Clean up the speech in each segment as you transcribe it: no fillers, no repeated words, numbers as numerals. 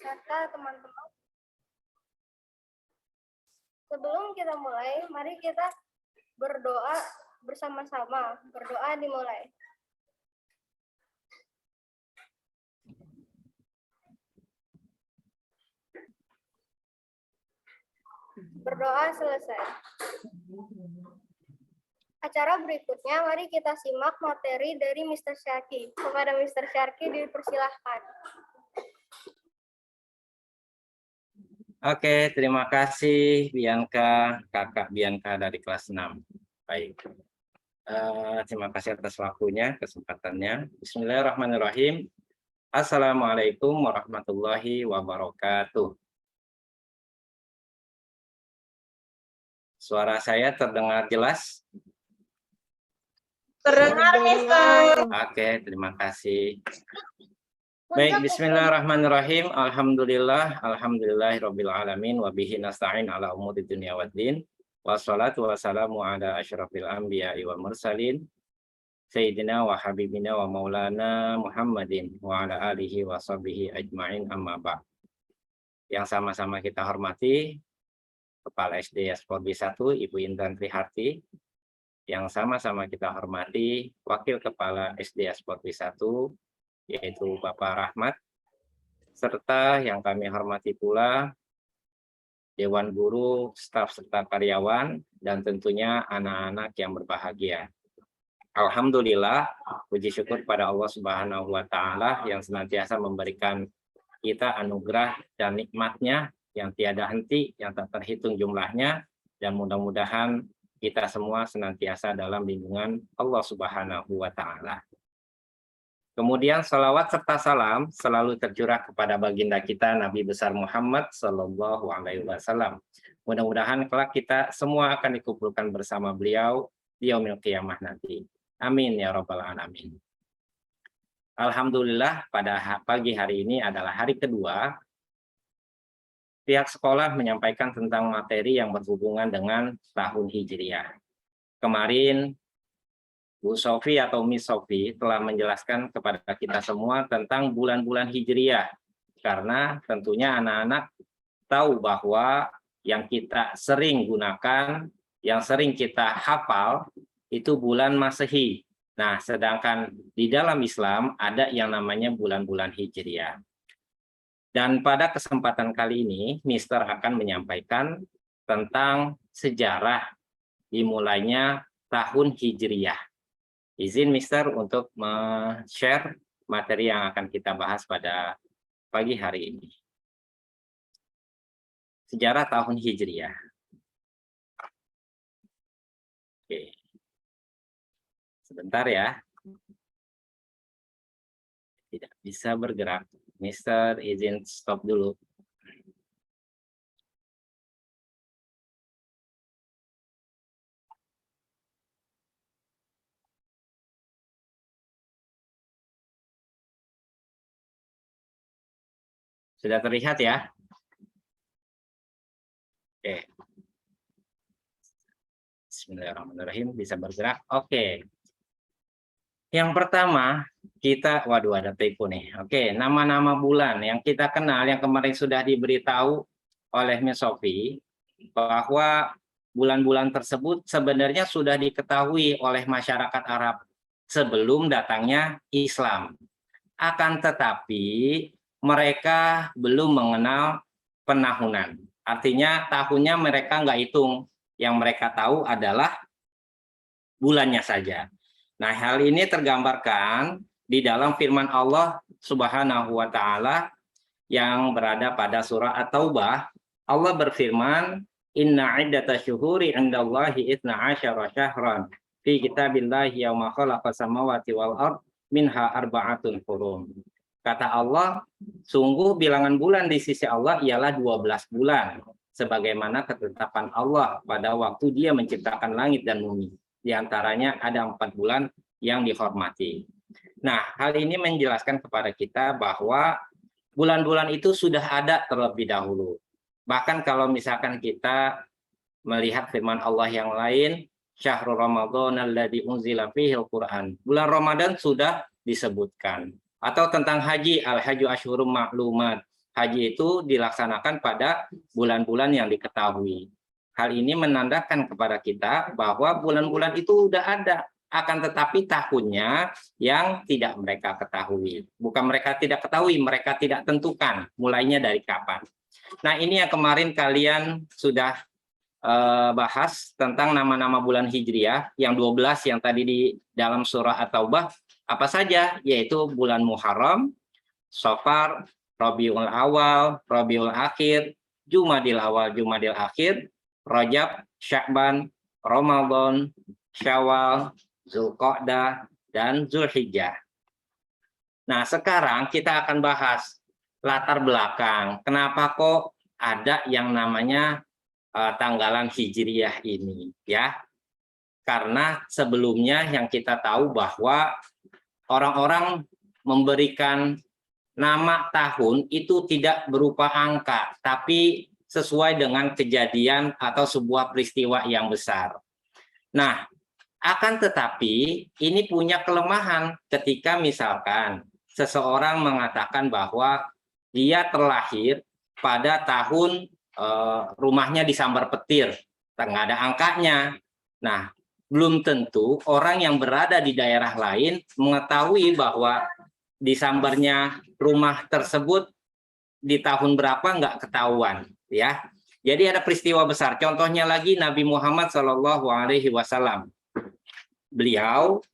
beserta teman-teman. Sebelum kita mulai, mari kita berdoa bersama-sama. Berdoa dimulai. Berdoa selesai. Acara berikutnya, mari kita simak materi dari Mr. Syarki. Kepada Mr. Syarki dipersilahkan. Oke, terima kasih Bianca, kakak Bianca dari kelas 6. Baik, terima kasih atas waktunya, kesempatannya. Bismillahirrahmanirrahim. Assalamualaikum warahmatullahi wabarakatuh. Suara saya terdengar jelas? Terdengar, Mister. Oke, terima kasih. Baik, bismillahirrahmanirrahim. Alhamdulillahirabbil alamin wa bihi nasta'in ala umuri dunya waddin. Wassalatu wassalamu ala asyrafil anbiya'i wal mursalin sayyidina wa habibina wa maulana Muhammadin wa ala alihi wa sahbihi ajma'in amma ba'd. Yang sama-sama kita hormati Kepala SD Sporbi 1 Ibu Intan Triharti, yang sama-sama kita hormati Wakil Kepala SD Sporbi 1 yaitu Bapak Rahmat, serta yang kami hormati pula Dewan Guru, staf serta karyawan, dan tentunya anak-anak yang berbahagia. Alhamdulillah, puji syukur pada Allah Subhanahu wa Ta'ala yang senantiasa memberikan kita anugerah dan nikmatnya yang tiada henti, yang tak terhitung jumlahnya, dan mudah-mudahan kita semua senantiasa dalam lindungan Allah Subhanahu wa Ta'ala. Kemudian salawat serta salam selalu tercurah kepada baginda kita Nabi besar Muhammad Sallallahu Alaihi Wasallam. Mudah-mudahan kelak kita semua akan dikumpulkan bersama beliau di yaumil qiyamah nanti. Amin ya rabbal alamin. Alhamdulillah, pada pagi hari ini adalah hari kedua pihak sekolah menyampaikan tentang materi yang berhubungan dengan tahun Hijriah. Kemarin Bu Sofi atau Miss Sofi telah menjelaskan kepada kita semua tentang bulan-bulan Hijriah. Karena tentunya anak-anak tahu bahwa yang kita sering gunakan, yang sering kita hafal, itu bulan Masehi. Nah, sedangkan di dalam Islam ada yang namanya bulan-bulan Hijriah. Dan pada kesempatan kali ini, Mister akan menyampaikan tentang sejarah dimulainya tahun Hijriah. Izin Mister untuk share materi yang akan kita bahas pada pagi hari ini. Sejarah tahun Hijriah. Oke. Sebentar ya. Tidak bisa bergerak. Mister izin stop dulu. Sudah terlihat ya? Oke. Bismillahirrahmanirrahim, bisa bergerak. Oke. Yang pertama, kita, waduh ada typo nih. Oke, nama-nama bulan yang kita kenal, yang kemarin sudah diberitahu oleh Miss Sofi, bahwa bulan-bulan tersebut sebenarnya sudah diketahui oleh masyarakat Arab sebelum datangnya Islam. Akan tetapi, mereka belum mengenal penahunan. Artinya tahunnya mereka nggak hitung. Yang mereka tahu adalah bulannya saja. Nah, hal ini tergambarkan di dalam firman Allah Subhanahu wa Ta'ala yang berada pada surah At-Taubah. Allah berfirman, "Inna iddatash syuhuri 'indallahi 12 syahran fi kitabillahi yauma khalaqas samawati wal ard minha arba'atun hurum." Kata Allah, sungguh bilangan bulan di sisi Allah ialah 12 bulan. Sebagaimana ketetapan Allah pada waktu Dia menciptakan langit dan bumi. Di antaranya ada 4 bulan yang dihormati. Nah, hal ini menjelaskan kepada kita bahwa bulan-bulan itu sudah ada terlebih dahulu. Bahkan kalau misalkan kita melihat firman Allah yang lain, Syahrul Ramadan alladzi unzila fihil Qur'an. Bulan Ramadan sudah disebutkan. Atau tentang haji, al-hajju asyhurum ma'lumat. haji itu dilaksanakan pada bulan-bulan yang diketahui. Hal ini menandakan kepada kita bahwa bulan-bulan itu udah ada, akan tetapi tahunnya yang tidak mereka ketahui. Bukan mereka tidak ketahui, mereka tidak tentukan mulainya dari kapan. Nah, ini yang kemarin kalian sudah bahas tentang nama-nama bulan Hijriah, yang 12 yang tadi di dalam surah At-Taubah, apa saja? Yaitu bulan Muharram, Safar, Rabiul Awal, Rabiul Akhir, Jumadil Awal, Jumadil Akhir, Rajab, Sya'ban, Ramadan, Syawal, Zulqa'dah, dan Zulhijjah. Nah, sekarang kita akan bahas latar belakang. Kenapa kok ada yang namanya tanggalan Hijriyah ini, ya? Karena sebelumnya yang kita tahu bahwa orang-orang memberikan nama tahun itu tidak berupa angka, tapi sesuai dengan kejadian atau sebuah peristiwa yang besar. Nah, akan tetapi ini punya kelemahan ketika misalkan seseorang mengatakan bahwa dia terlahir pada tahun rumahnya disambar petir, nggak ada angkanya. Nah, belum tentu orang yang berada di daerah lain mengetahui bahwa disambarnya rumah tersebut di tahun berapa nggak ketahuan, ya. Jadi ada peristiwa besar. Contohnya lagi Nabi Muhammad SAW. Beliau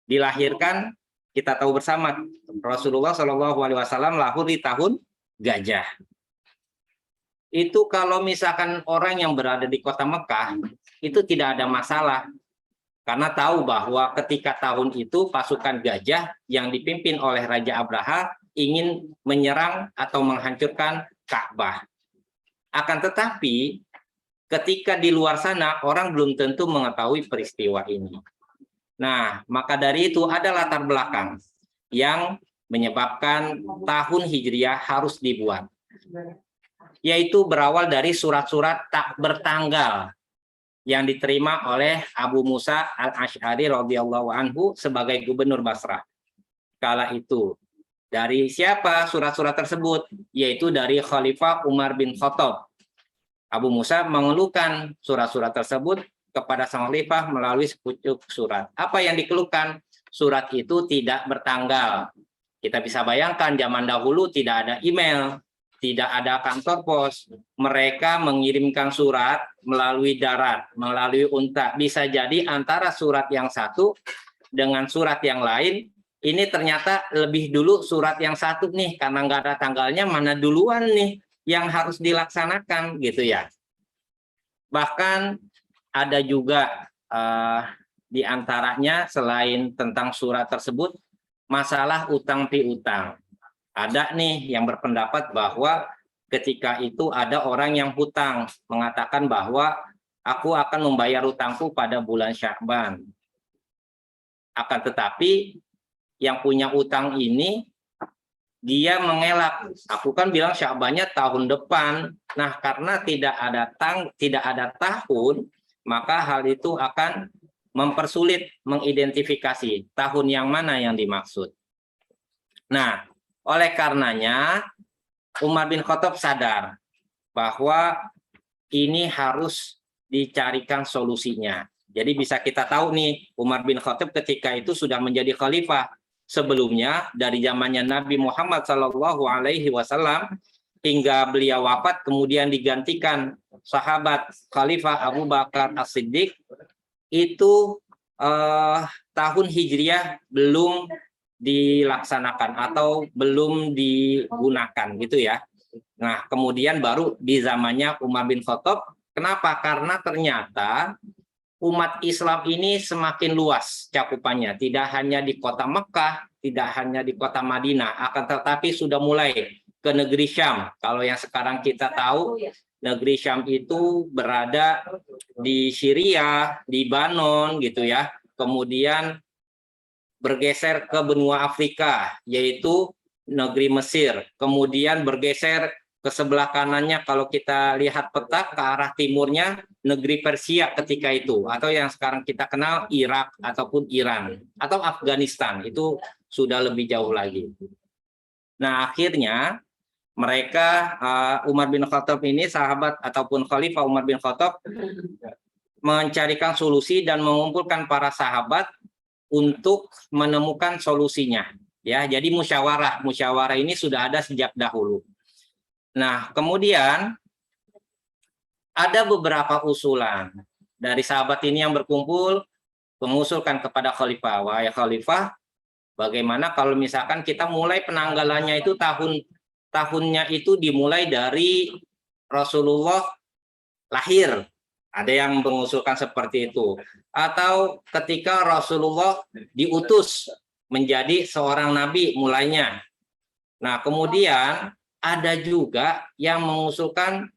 dilahirkan, kita tahu bersama, Rasulullah SAW lahir di tahun gajah. Itu kalau misalkan orang yang berada di kota Mekah, itu tidak ada masalah. Karena tahu bahwa ketika tahun itu pasukan gajah yang dipimpin oleh Raja Abraha ingin menyerang atau menghancurkan Ka'bah. Akan tetapi ketika di luar sana orang belum tentu mengetahui peristiwa ini. Nah, maka dari itu ada latar belakang yang menyebabkan tahun Hijriah harus dibuat. Yaitu berawal dari surat-surat tak bertanggal yang diterima oleh Abu Musa al-Asy'ari radhiyallahu anhu sebagai gubernur Basrah. Kala itu dari siapa surat-surat tersebut? Yaitu dari Khalifah Umar bin Khattab. Abu Musa mengeluhkan surat-surat tersebut kepada sang khalifah melalui sepucuk surat. Apa yang dikeluhkan? Surat itu tidak bertanggal. Kita bisa bayangkan zaman dahulu tidak ada email, tidak ada kantor pos. Mereka mengirimkan surat melalui darat, melalui unta. Bisa jadi antara surat yang satu dengan surat yang lain, ini ternyata lebih dulu surat yang satu nih, karena nggak ada tanggalnya, mana duluan nih yang harus dilaksanakan gitu ya. Bahkan ada juga di antaranya selain tentang surat tersebut, masalah utang piutang. Ada nih yang berpendapat bahwa ketika itu ada orang yang hutang, mengatakan bahwa aku akan membayar hutangku pada bulan Sya'ban. Akan tetapi yang punya utang ini dia mengelak. Aku kan bilang Sya'bannya tahun depan. Nah, karena tidak ada tahun, maka hal itu akan mempersulit mengidentifikasi tahun yang mana yang dimaksud. Nah, oleh karenanya Umar bin Khattab sadar bahwa ini harus dicarikan solusinya. Jadi bisa kita tahu nih, Umar bin Khattab ketika itu sudah menjadi khalifah. Sebelumnya dari zamannya Nabi Muhammad SAW hingga beliau wafat, kemudian digantikan sahabat Khalifah Abu Bakar As-Siddiq, itu tahun Hijriah belum dilaksanakan atau belum digunakan gitu ya. Nah, kemudian baru di zamannya Umar bin Khattab. Kenapa? Karena ternyata umat Islam ini semakin luas cakupannya, tidak hanya di kota Mekah, tidak hanya di kota Madinah, akan tetapi sudah mulai ke negeri Syam. Kalau yang sekarang kita tahu, negeri Syam itu berada di Syria, di Lebanon gitu ya. Kemudian bergeser ke benua Afrika, yaitu negeri Mesir. Kemudian bergeser ke sebelah kanannya, kalau kita lihat peta, ke arah timurnya negeri Persia ketika itu, atau yang sekarang kita kenal Irak ataupun Iran atau Afghanistan, itu sudah lebih jauh lagi. Nah, akhirnya mereka Umar bin Khattab ini sahabat ataupun Khalifah Umar bin Khattab mencarikan solusi dan mengumpulkan para sahabat untuk menemukan solusinya. Ya, jadi musyawarah ini sudah ada sejak dahulu. Nah, kemudian ada beberapa usulan dari sahabat ini yang berkumpul mengusulkan kepada Khalifah, wahai Khalifah, bagaimana kalau misalkan kita mulai penanggalannya itu tahunnya itu dimulai dari Rasulullah lahir. Ada yang mengusulkan seperti itu. Atau ketika Rasulullah diutus menjadi seorang nabi mulainya. Nah, kemudian ada juga yang mengusulkan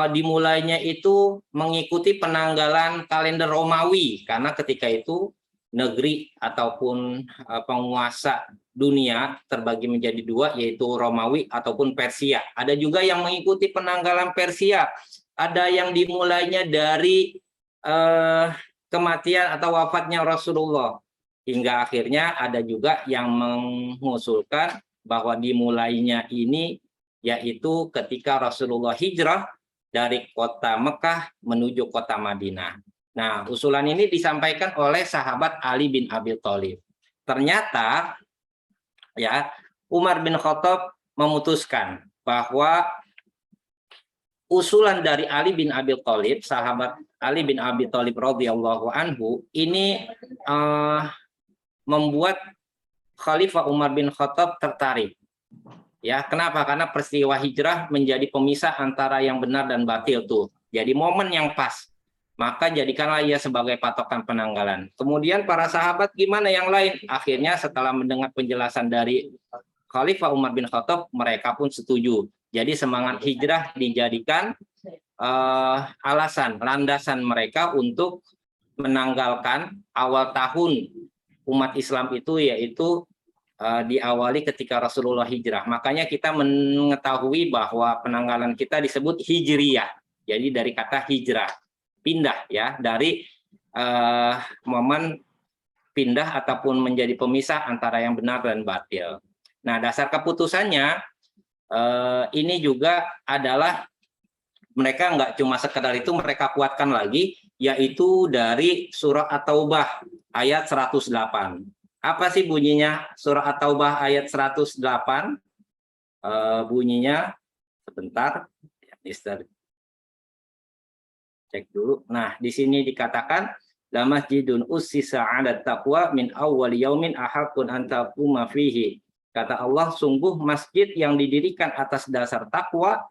dimulainya itu mengikuti penanggalan kalender Romawi, karena ketika itu negeri ataupun penguasa dunia terbagi menjadi dua, yaitu Romawi ataupun Persia. Ada juga yang mengikuti penanggalan Persia. Ada yang dimulainya dari kematian atau wafatnya Rasulullah. Hingga akhirnya ada juga yang mengusulkan bahwa dimulainya ini yaitu ketika Rasulullah hijrah dari kota Mekah menuju kota Madinah. Nah, usulan ini disampaikan oleh sahabat Ali bin Abi Thalib. Ternyata ya Umar bin Khattab memutuskan bahwa usulan dari Ali bin Abi Thalib, sahabat Ali bin Abi Thalib radhiyallahu anhu ini membuat Khalifah Umar bin Khattab tertarik. Ya, kenapa? Karena peristiwa hijrah menjadi pemisah antara yang benar dan batil tuh. Jadi momen yang pas. Maka jadikanlah ia sebagai patokan penanggalan. Kemudian para sahabat gimana yang lain? Akhirnya setelah mendengar penjelasan dari Khalifah Umar bin Khattab, mereka pun setuju. Jadi semangat hijrah dijadikan alasan, landasan mereka untuk menanggalkan awal tahun umat Islam itu, yaitu diawali ketika Rasulullah hijrah. Makanya kita mengetahui bahwa penanggalan kita disebut hijriyah. Jadi dari kata hijrah, pindah ya, dari momen pindah ataupun menjadi pemisah antara yang benar dan batil. Nah, dasar keputusannya ini juga adalah mereka nggak cuma sekedar itu, mereka kuatkan lagi, yaitu dari surah At-Taubah ayat 108. Apa sih bunyinya surah At-Taubah ayat 108? Bunyinya, sebentar, Mister cek dulu. Nah, di sini dikatakan, la masjidun ussisa 'ala taqwa min awwal yaumin ahaqqun an taquma fihi. Kata Allah, sungguh masjid yang didirikan atas dasar takwa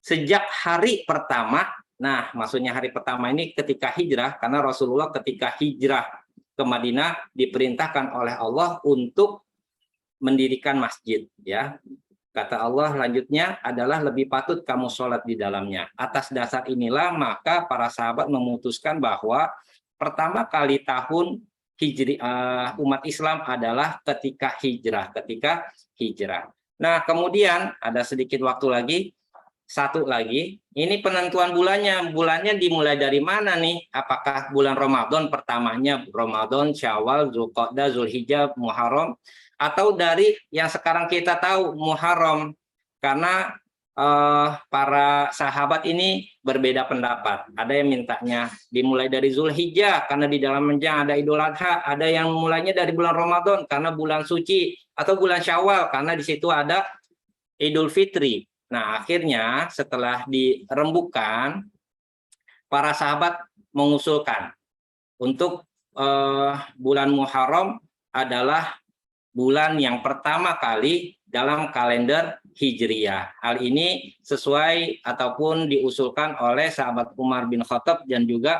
sejak hari pertama. Nah, maksudnya hari pertama ini ketika hijrah, karena Rasulullah ketika hijrah ke Madinah diperintahkan oleh Allah untuk mendirikan masjid, ya. Kata Allah lanjutnya adalah lebih patut kamu sholat di dalamnya. Atas dasar inilah maka para sahabat memutuskan bahwa pertama kali tahun umat Islam adalah ketika hijrah. Nah, kemudian ada sedikit waktu lagi, satu lagi, ini penentuan bulannya dimulai dari mana nih? Apakah bulan Ramadan pertamanya, Ramadan, Syawal, Zulqa'dah, Zulhijjah, Muharram, atau dari yang sekarang kita tahu Muharram? Karena para sahabat ini berbeda pendapat. Ada yang mintanya dimulai dari Zulhijjah karena di dalamnya ada Idul Adha, ada yang mulainya dari bulan Ramadan karena bulan suci, atau bulan Syawal karena di situ ada Idul Fitri. Nah, akhirnya setelah dirembukan, para sahabat mengusulkan untuk bulan Muharram adalah bulan yang pertama kali dalam kalender Hijriyah. Hal ini sesuai ataupun diusulkan oleh sahabat Umar bin Khattab dan juga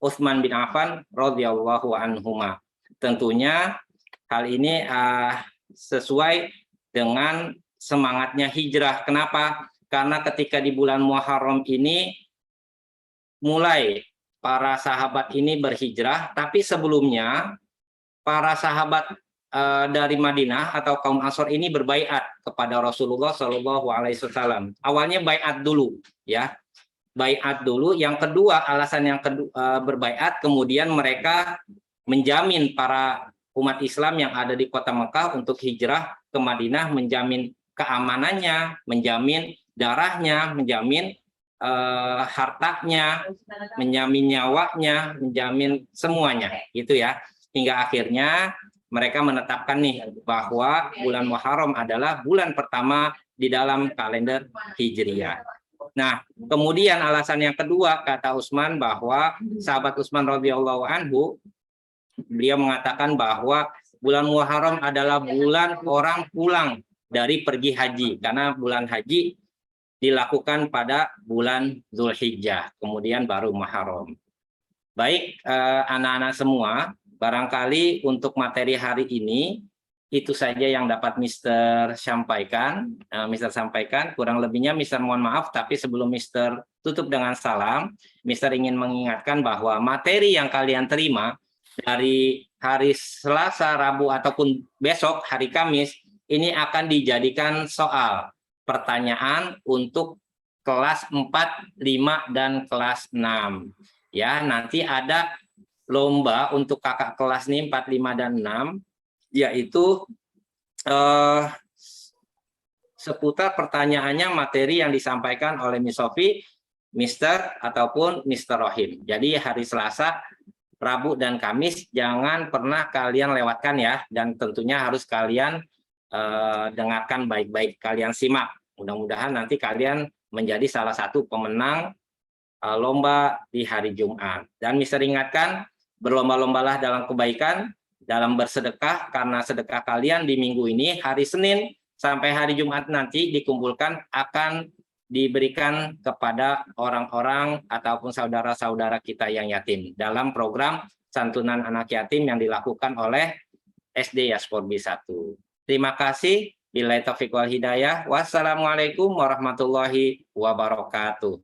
Utsman bin Affan radhiyallahu anhuma. Tentunya hal ini sesuai dengan semangatnya hijrah. Kenapa? Karena ketika di bulan Muharram ini mulai para sahabat ini berhijrah, tapi sebelumnya para sahabat dari Madinah atau kaum Ansor ini berbaiat kepada Rasulullah Shallallahu Alaihi Wasallam. Awalnya baiat dulu, ya, baiat dulu. Yang kedua, alasan yang kedua berbaiat, kemudian mereka menjamin para umat Islam yang ada di kota Mekah untuk hijrah ke Madinah, menjamin keamanannya, menjamin darahnya, menjamin hartanya, menjamin nyawanya, menjamin semuanya, gitu ya. Hingga akhirnya mereka menetapkan nih bahwa bulan Muharram adalah bulan pertama di dalam kalender Hijriyah. Nah, kemudian alasan yang kedua kata Utsman bahwa sahabat Utsman radhiyallahu anhu, beliau mengatakan bahwa bulan Muharram adalah bulan orang pulang dari pergi haji, karena bulan haji dilakukan pada bulan Zulhijjah, kemudian baru Muharram. Baik, anak-anak semua, barangkali untuk materi hari ini itu saja yang dapat Mister sampaikan. Mister sampaikan, kurang lebihnya Mister mohon maaf, tapi sebelum Mister tutup dengan salam, Mister ingin mengingatkan bahwa materi yang kalian terima dari hari Selasa, Rabu, ataupun besok hari Kamis, ini akan dijadikan soal pertanyaan untuk kelas 4, 5, dan kelas 6. Ya, nanti ada lomba untuk kakak kelas nih 4, 5, dan 6, yaitu seputar pertanyaannya materi yang disampaikan oleh Miss Sofi, Mister, ataupun Mister Rohim. Jadi hari Selasa, Rabu, dan Kamis jangan pernah kalian lewatkan ya, dan tentunya harus kalian dengarkan baik-baik, kalian simak. Mudah-mudahan nanti kalian menjadi salah satu pemenang lomba di hari Jumat. Dan Mister ingatkan, berlomba-lombalah dalam kebaikan, dalam bersedekah, karena sedekah kalian di minggu ini, hari Senin sampai hari Jumat nanti dikumpulkan akan diberikan kepada orang-orang ataupun saudara-saudara kita yang yatim dalam program santunan anak yatim yang dilakukan oleh SD Yasporbi 1. Terima kasih. Billahi taufiq wal hidayah. Wassalamualaikum warahmatullahi wabarakatuh.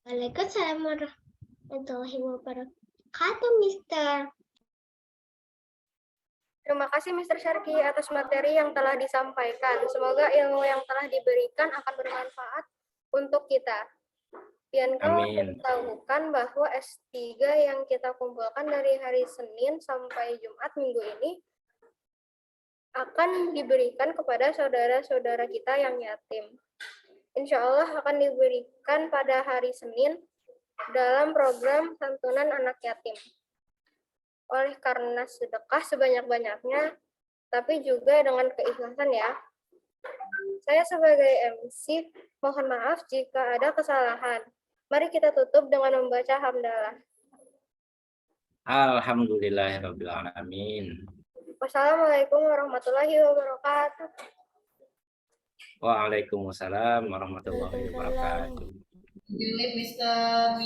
Waalaikumsalam warahmatullahi wabarakatuh, Mister. Terima kasih Mister Syarki atas materi yang telah disampaikan. Semoga ilmu yang telah diberikan akan bermanfaat untuk kita. Dan kalau diketahukan bahwa S3 yang kita kumpulkan dari hari Senin sampai Jumat minggu ini akan diberikan kepada saudara-saudara kita yang yatim. Insya Allah akan diberikan pada hari Senin dalam program santunan anak yatim. Oleh karena sedekah sebanyak-banyaknya, tapi juga dengan keikhlasan ya. Saya sebagai MC, mohon maaf jika ada kesalahan. Mari kita tutup dengan membaca hamdalah. Alhamdulillahirabbil alamin. Wassalamualaikum warahmatullahi wabarakatuh. Waalaikumsalam warahmatullahi wabarakatuh. Mister